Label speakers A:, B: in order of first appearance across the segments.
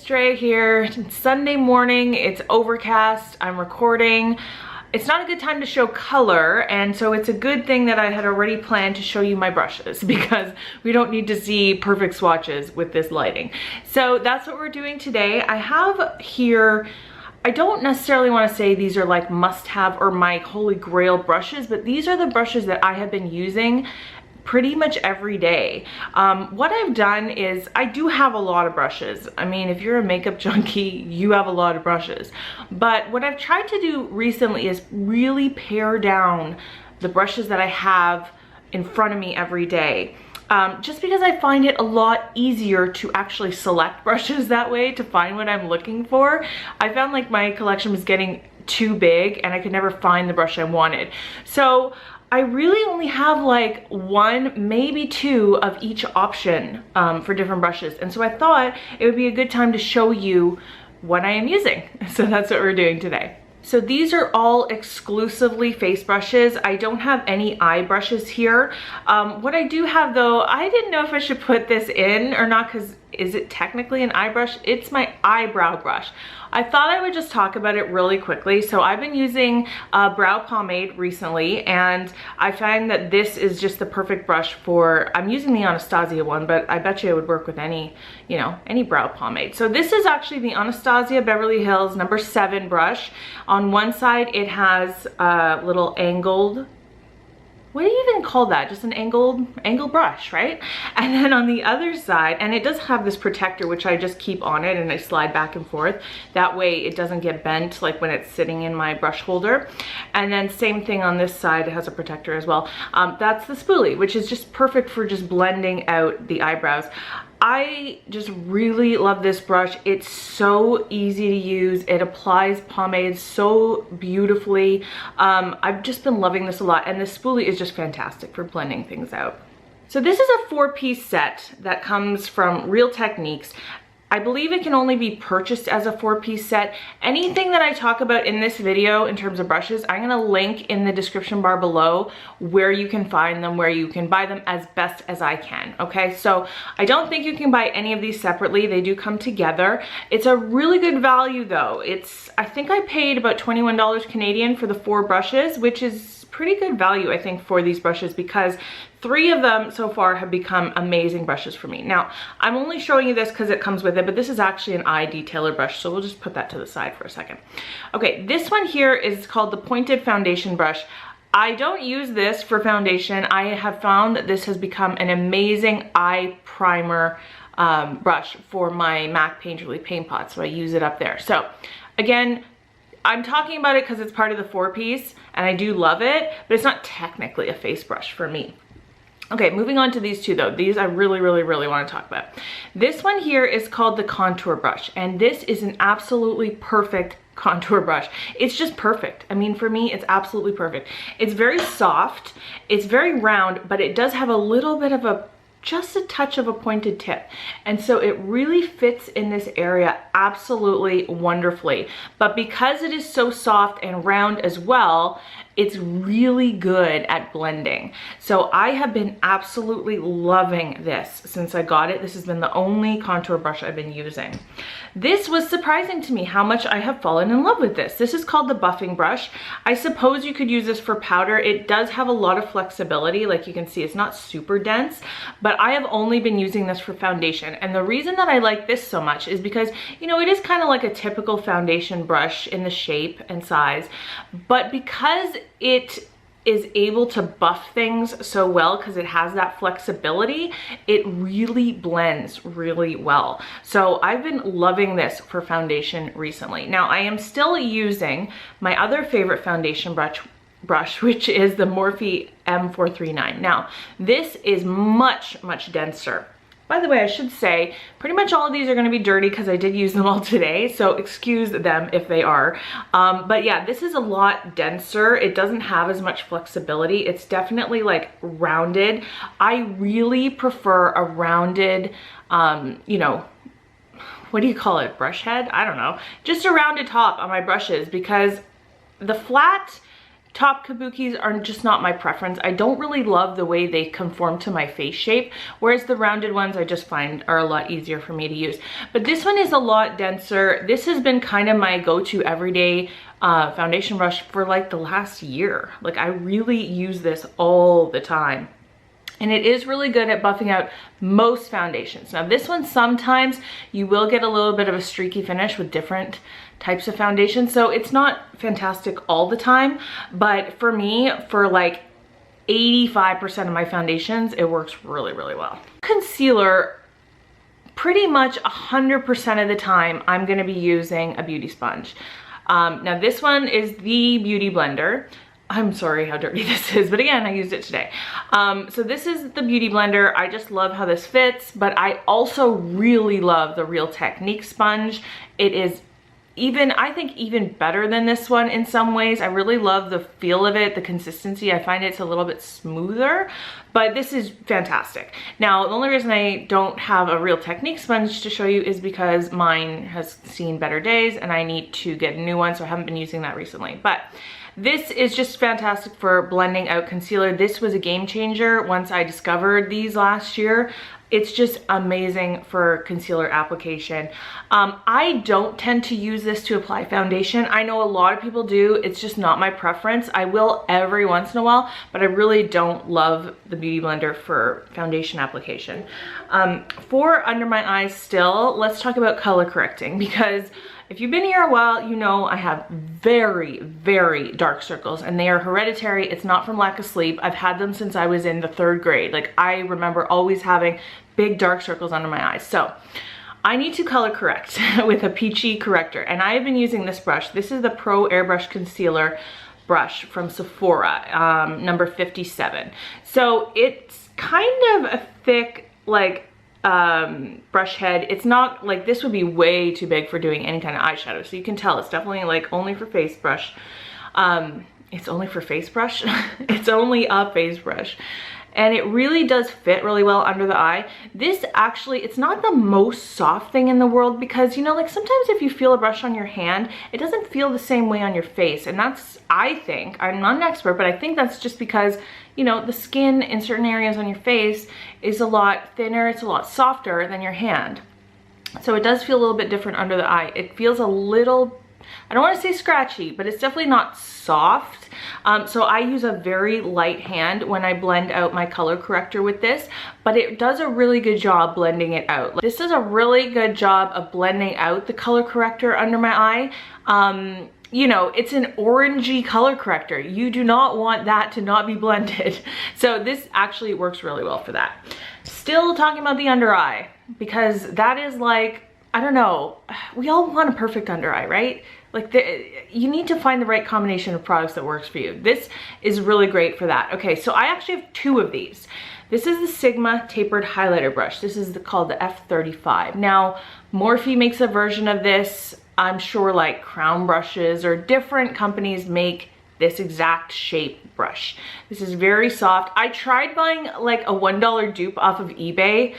A: Dre here. It's Sunday morning, it's overcast, I'm recording. It's not a good time to show color, and so it's a good thing that I had already planned to show you my brushes because we don't need to see perfect swatches with this lighting. So that's what we're doing today. I have here, I don't necessarily want to say these are like must-have or my holy grail brushes, but these are the brushes that I have been using pretty much every day. What I've done is I do have a lot of brushes. I mean, if you're a makeup junkie, you have a lot of brushes. But what I've tried to do recently is really pare down the brushes that I have in front of me every day. Just because I find it a lot easier to actually select brushes that way to find what I'm looking for. I found like my collection was getting too big and I could never find the brush I wanted. So I really only have like one, maybe two of each option for different brushes. And so I thought it would be a good time to show you what I am using. So that's what we're doing today. So these are all exclusively face brushes. I don't have any eye brushes here. What I do have though, I didn't know if I should put this in or not because is it technically an eye brush? It's my eyebrow brush. I thought I would just talk about it really quickly. So I've been using brow pomade recently, and I find that this is just the perfect brush for, I'm using the Anastasia one, but I bet you it would work with any, you know, any brow pomade. So this is actually the Anastasia Beverly Hills number 7 brush. On one side, it has a little angled, what do you even call that? Just an angled brush, right? And then on the other side, and it does have this protector, which I just keep on it and I slide back and forth. That way it doesn't get bent like when it's sitting in my brush holder. And then same thing on this side, it has a protector as well. That's the spoolie, which is just perfect for just blending out the eyebrows. I just really love this brush. It's so easy to use. It applies pomade so beautifully. I've just been loving this a lot, and the spoolie is just fantastic for blending things out. So this is a 4-piece set that comes from Real Techniques. I believe it can only be purchased as a 4-piece set. Anything that I talk about in this video in terms of brushes, I'm gonna link in the description bar below where you can find them, where you can buy them as best as I can, okay? So I don't think you can buy any of these separately. They do come together. It's a really good value though. I think I paid about $21 Canadian for the 4 brushes, which is pretty good value, I think, for these brushes because 3 of them so far have become amazing brushes for me. Now, I'm only showing you this because it comes with it, but this is actually an eye detailer brush, so we'll just put that to the side for a second. Okay, this one here is called the Pointed Foundation Brush. I don't use this for foundation. I have found that this has become an amazing eye primer brush for my MAC Painterly paint pot, so I use it up there. So again, I'm talking about it because it's part of the 4-piece and I do love it, but it's not technically a face brush for me. Okay, moving on to these two though. These I really want to talk about. This one here is called the Contour Brush, and this is an absolutely perfect contour brush. It's just perfect. I mean, for me, it's absolutely perfect. It's very soft, it's very round, but it does have a little bit of just a touch of a pointed tip, and so it really fits in this area absolutely wonderfully. But because it is so soft and round as well, it's really good at blending. So I have been absolutely loving this since I got it. This has been the only contour brush I've been using. This was surprising to me how much I have fallen in love with this. This is called the buffing brush. I suppose you could use this for powder. It does have a lot of flexibility. Like you can see, it's not super dense, but I have only been using this for foundation. And the reason that I like this so much is because, you know, it is kind of like a typical foundation brush in the shape and size, but because it is able to buff things so well, because it has that flexibility, it really blends really well. So I've been loving this for foundation recently. Now I am still using my other favorite foundation brush, which is the Morphe M439. Now this is much denser. By the way, I should say, pretty much all of these are gonna be dirty because I did use them all today, so excuse them if they are. But yeah, this is a lot denser. It doesn't have as much flexibility. It's definitely like rounded. I really prefer a rounded, you know, what do you call it, brush head? I don't know. Just a rounded top on my brushes because the flat top kabukis are just not my preference. I don't really love the way they conform to my face shape, whereas the rounded ones I just find are a lot easier for me to use. But this one is a lot denser. This has been kind of my go-to everyday foundation brush for like the last year. Like I really use this all the time. And it is really good at buffing out most foundations. Now this one, sometimes you will get a little bit of a streaky finish with different types of foundation. So it's not fantastic all the time, but for me, for like 85% of my foundations, it works really, really well. Concealer, pretty much 100% of the time, I'm gonna be using a beauty sponge. Now this one is the Beauty Blender. I'm sorry how dirty this is, but again, I used it today. So this is the Beauty Blender. I just love how this fits, but I also really love the Real Technique sponge. It is I think even better than this one in some ways. I really love the feel of it, the consistency. I find it's a little bit smoother, but this is fantastic. Now, the only reason I don't have a Real Technique sponge to show you is because mine has seen better days and I need to get a new one, so I haven't been using that recently. But this is just fantastic for blending out concealer. This was a game changer once I discovered these last year. It's just amazing for concealer application. I don't tend to use this to apply foundation. I know a lot of people do. It's just not my preference. I will every once in a while, but I really don't love the Beauty Blender for foundation application. For under my eyes still, let's talk about color correcting, because if you've been here a while, you know I have very, very dark circles, and they are hereditary. It's not from lack of sleep. I've had them since I was in the 3rd grade. Like, I remember always having big dark circles under my eyes. So I need to color correct with a peachy corrector, and I have been using this brush. This is the Pro Airbrush Concealer brush from Sephora, number 57. So it's kind of a thick, like, brush head. It's not like, this would be way too big for doing any kind of eyeshadow, so you can tell it's definitely like only for face brush. It's only for face brush. It's only a face brush, and it really does fit really well under the eye. This actually, it's not the most soft thing in the world, because you know, like sometimes if you feel a brush on your hand, it doesn't feel the same way on your face, and that's, I think, I'm not an expert, but I think that's just because, you know, the skin in certain areas on your face is a lot thinner, it's a lot softer than your hand. So it does feel a little bit different under the eye. It feels a little, I don't want to say scratchy, but it's definitely not soft. So I use a very light hand when I blend out my color corrector with this, but it does a really good job blending it out. This does a really good job of blending out the color corrector under my eye. You know, it's an orangey color corrector. You do not want that to not be blended. So this actually works really well for that. Still talking about the under eye, because that is like, I don't know, we all want a perfect under eye, right? Like, you need to find the right combination of products that works for you. This is really great for that. Okay, so I actually have 2 of these. This is the Sigma tapered highlighter brush. This is called the F35. Now, Morphe makes a version of this. I'm sure like Crown brushes or different companies make this exact shape brush. This is very soft. I tried buying like a $1 dupe off of eBay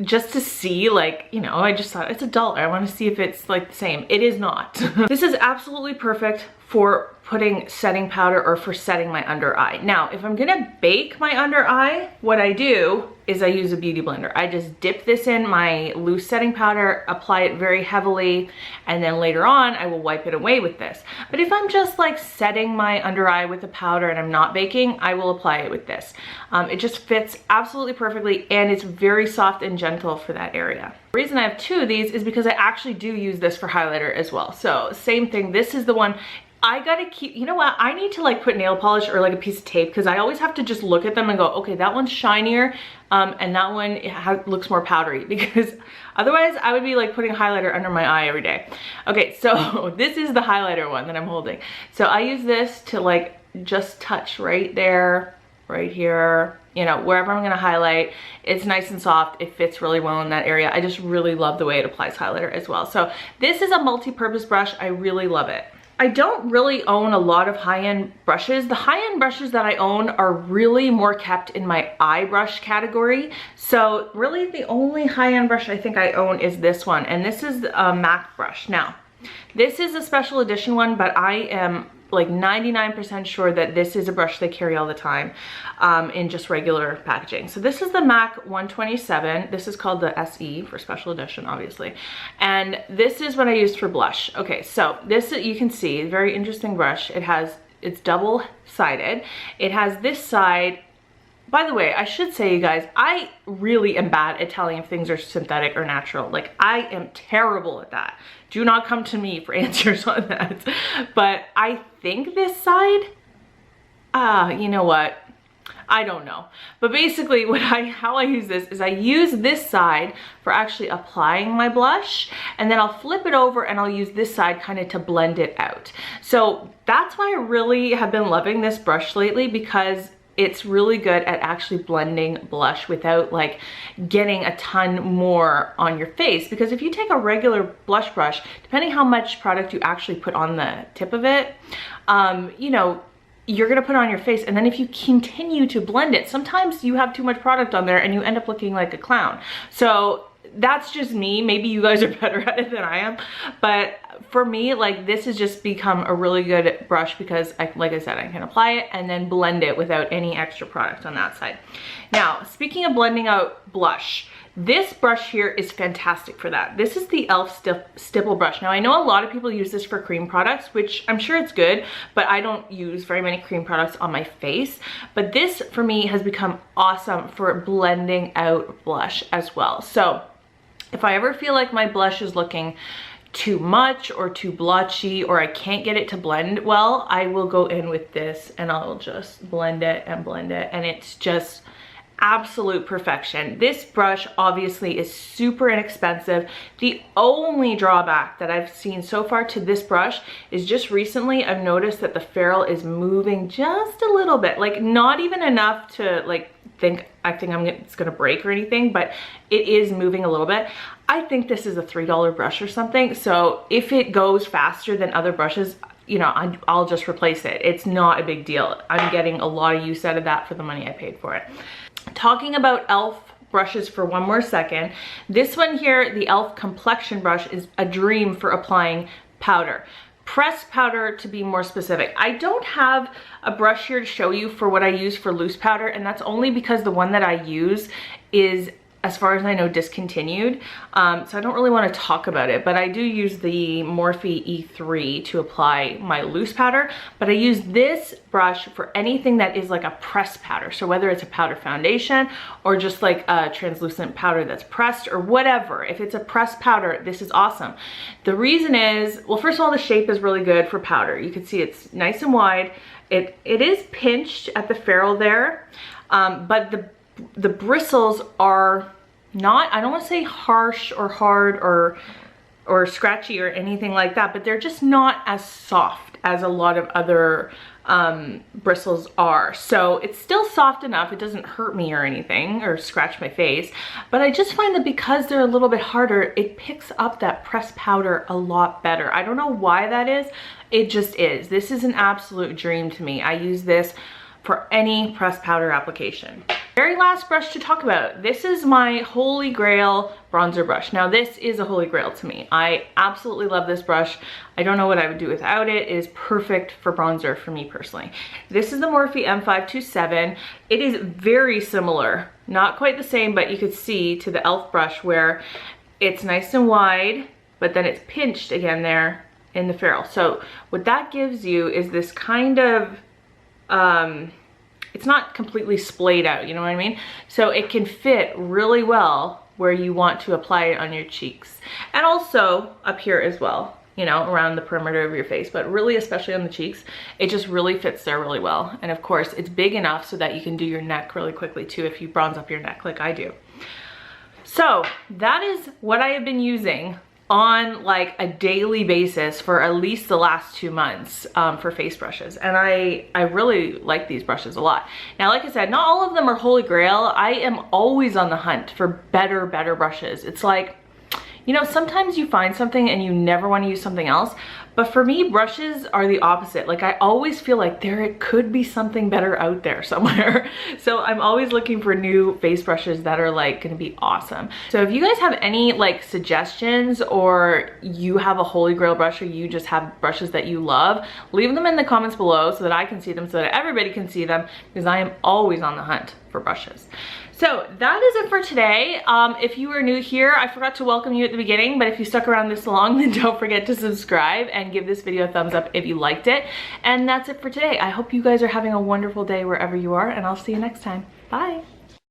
A: just to see, like, you know, I just thought it's $1. I want to see if it's like the same. It is not. This is absolutely perfect for putting setting powder or for setting my under eye. Now, if I'm gonna bake my under eye, what I do is I use a Beauty Blender. I just dip this in my loose setting powder, apply it very heavily, and then later on I will wipe it away with this. But if I'm just like setting my under eye with a powder and I'm not baking, I will apply it with this. It just fits absolutely perfectly, and it's very soft and gentle for that area. The reason I have 2 of these is because I actually do use this for highlighter as well. So same thing, this is the one. I gotta keep, you know what, I need to like put nail polish or like a piece of tape, because I always have to just look at them and go, okay, that one's shinier, and that one looks more powdery, because otherwise I would be like putting highlighter under my eye every day. Okay, so this is the highlighter one that I'm holding. So I use this to like just touch right there, right here, you know, wherever I'm gonna highlight. It's nice and soft. It fits really well in that area. I just really love the way it applies highlighter as well. So this is a multi-purpose brush. I really love it. I don't really own a lot of high-end brushes. The high-end brushes that I own are really more kept in my eye brush category. So really the only high-end brush I think I own is this one, and this is a MAC brush. Now, this is a special edition one, but I am like 99% sure that this is a brush they carry all the time in just regular packaging. So this is the MAC 127. This is called the SE for special edition, obviously. And this is what I used for blush. Okay, so this, you can see, very interesting brush. It's double-sided. It has this side. By the way, I should say, you guys, I really am bad at telling if things are synthetic or natural. Like, I am terrible at that. Do not come to me for answers on that. But I think this side, you know what? I don't know. But basically how I use this is I use this side for actually applying my blush, and then I'll flip it over and I'll use this side kind of to blend it out. So that's why I really have been loving this brush lately, because it's really good at actually blending blush without like getting a ton more on your face. Because if you take a regular blush brush, depending how much product you actually put on the tip of it, you know, you're gonna put it on your face, and then if you continue to blend it, sometimes you have too much product on there and you end up looking like a clown. So that's just me. Maybe you guys are better at it than I am, but for me, like, this has just become a really good brush because like I said, I can apply it and then blend it without any extra product on that side. Now, speaking of blending out blush, this brush here is fantastic for that. This is the e.l.f. Stipple brush. Now, I know a lot of people use this for cream products, which I'm sure it's good, but I don't use very many cream products on my face. But this, for me, has become awesome for blending out blush as well. So if I ever feel like my blush is looking too much or too blotchy, or I can't get it to blend well, I will go in with this and I'll just blend it, and it's just absolute perfection. This brush obviously is super inexpensive. The only drawback that I've seen so far to this brush is just recently I've noticed that the ferrule is moving just a little bit, like not even enough to like I think it's gonna break or anything, but it is moving a little bit. I think this is a $3 brush or something, so if it goes faster than other brushes, you know, I'll just replace it. It's not a big deal. I'm getting a lot of use out of that for the money I paid for it. Talking about e.l.f. brushes for one more second, this one here, the e.l.f. complexion brush, is a dream for applying powder. Pressed powder, to be more specific. I don't have a brush here to show you for what I use for loose powder, and that's only because the one that I use is, as far as I know, discontinued. So I don't really want to talk about it, but I do use the Morphe E3 to apply my loose powder, but I use this brush for anything that is like a pressed powder. So whether it's a powder foundation or just like a translucent powder that's pressed or whatever, if it's a pressed powder, this is awesome. The reason is, well, first of all, the shape is really good for powder. You can see it's nice and wide. It is pinched at the ferrule there, but the bristles are not, I don't want to say harsh or hard or scratchy or anything like that, but they're just not as soft as a lot of other bristles are. So it's still soft enough. It doesn't hurt me or anything or scratch my face, but I just find that because they're a little bit harder, it picks up that pressed powder a lot better. I don't know why that is. It just is. This is an absolute dream to me. I use this for any pressed powder application. Very last brush to talk about. This is my holy grail bronzer brush. Now this is a holy grail to me. I absolutely love this brush. I don't know what I would do without it. It is perfect for bronzer for me personally. This is the Morphe M527. It is very similar, not quite the same, but you could see to the e.l.f. brush where it's nice and wide, but then it's pinched again there in the ferrule. So what that gives you is this kind of, it's not completely splayed out, you know what I mean? So it can fit really well where you want to apply it on your cheeks. And also up here as well, you know, around the perimeter of your face, but really especially on the cheeks, it just really fits there really well. And of course, it's big enough so that you can do your neck really quickly too if you bronze up your neck like I do. So that is what I have been using on like a daily basis for at least the last 2 months for face brushes, and I really like these brushes a lot. Now, like I said, not all of them are holy grail. I am always on the hunt for better brushes. It's like, You know, sometimes you find something and you never want to use something else, but for me, brushes are the opposite. Like, I always feel like there could be something better out there somewhere. So I'm always looking for new face brushes that are like gonna be awesome. So if you guys have any like suggestions, or you have a holy grail brush, or you just have brushes that you love, leave them in the comments below so that I can see them, so that everybody can see them, because I am always on the hunt for brushes. So that is it for today. If you are new here, I forgot to welcome you at the beginning, but if you stuck around this long, then don't forget to subscribe and give this video a thumbs up if you liked it. And that's it for today. I hope you guys are having a wonderful day wherever you are, and I'll see you next time. Bye.